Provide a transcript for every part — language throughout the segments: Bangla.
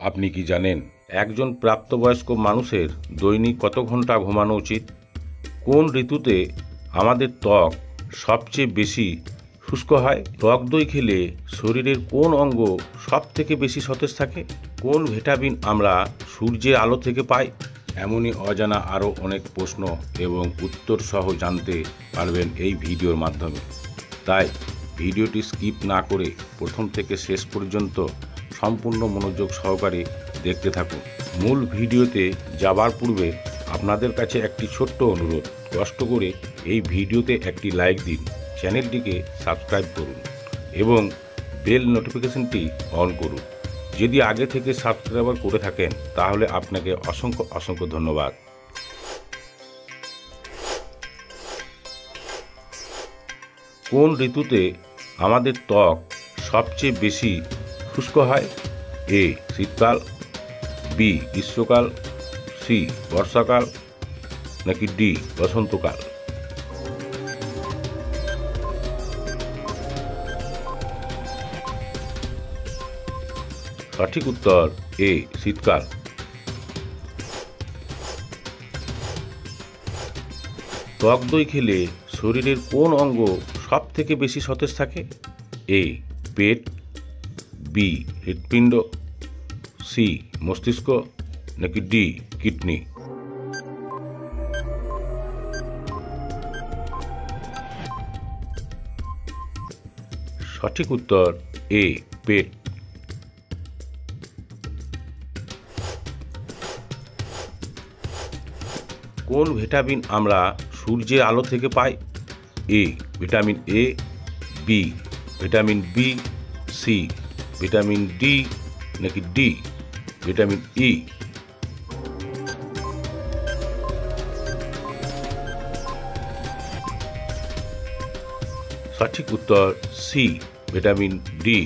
আপনি কি জানেন একজন প্রাপ্তবয়স্ক মানুষের দৈনিক কত ঘন্টা ঘুমানো উচিত? কোন ঋতুতে আমাদের ত্বক সবচেয়ে বেশি শুষ্ক হয়? টক দই খেলে শরীরের কোন অঙ্গ সবথেকে বেশি সতেজ থাকে? কোন ভিটামিন আমরা সূর্যের আলো থেকে পাই? এমনই অজানা আরও অনেক প্রশ্ন এবং উত্তর সহ জানতে পারবেন এই ভিডিওর মাধ্যমে। তাই ভিডিওটি স্কিপ না করে প্রথম থেকে শেষ পর্যন্ত সম্পূর্ণ মনোযোগ সহকারে দেখতে থাকুন। মূল ভিডিওতে যাবার পূর্বে আপনাদের কাছে একটি ছোট্ট অনুরোধ, কষ্ট করে এই ভিডিওতে একটি লাইক দিন, চ্যানেলটিকে সাবস্ক্রাইব করুন এবং বেল নোটিফিকেশনটি অন করুন। যদি আগে থেকে সাবস্ক্রাইবার করে থাকেন তাহলে আপনাকে অসংখ্য ধন্যবাদ। কোন ঋতুতে আমাদের ত্বক সবচেয়ে বেশি শুষ্ক হয়? এ শীতকাল, বি গ্রীষ্মকাল, সি বর্ষাকাল, নাকি ডি বসন্তকাল? সঠিক উত্তর এ শীতকাল। টক দই খেলে শরীরের কোন অঙ্গ সব থেকে বেশি সতেজ থাকে? এ পেট, বি হৃৎপিণ্ড, সি মস্তিষ্ক, নাকি ডি কিডনি? সঠিক উত্তর এ পেট। কোন ভিটামিন আমরা সূর্যের আলো থেকে পাই? A vitamin A, B vitamin B, C vitamin D, নাকি ডি ভিটামিন ই? সঠিক উত্তর সি ভিটামিন ডি।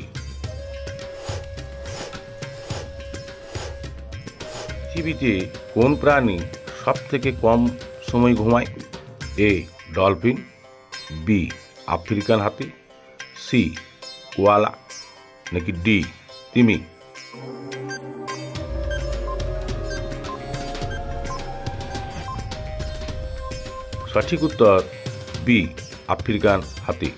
পৃথিবীতে কোন প্রাণী সব থেকে কম সময় ঘুমায়? এ ডলফিন, বি আফ্রিকান হাতি, সি কোয়ালা, নাকি ডি তিমি? সঠিক উত্তর বি আফ্রিকান হাতি।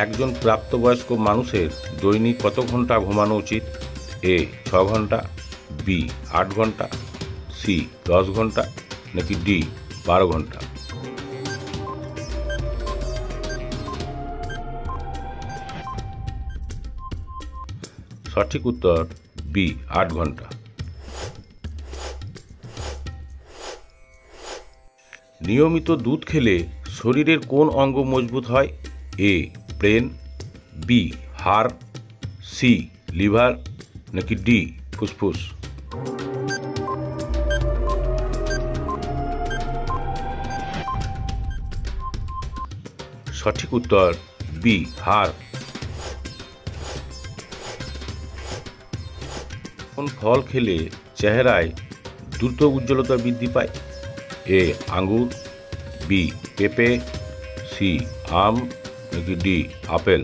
একজন প্রাপ্তবয়স্ক মানুষের দৈনিক কত ঘন্টা ঘুমানো উচিত? এ 6 ঘন্টা, বি 8 ঘন্টা, সি 10 ঘন্টা, নাকি ডি 12 ঘন্টা? সঠিক উত্তর বি 8 ঘন্টা। নিয়মিত দুধ খেলে শরীরের কোন অঙ্গ মজবুত হয়? এ ব্রেন, বি হাড়, সি লিভার, নাকি ডি ফুসফুস? সঠিক উত্তর বি হাড়। কোন ফল খেলে চেহারায় দ্রুত উজ্জ্বলতা বৃদ্ধি পায়? এ আঙ্গুর, বি পেঁপে, সি আম, নাকি ডি আপেল?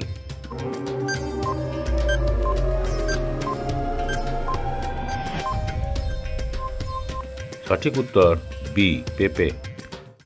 সঠিক উত্তর বি পেঁপে।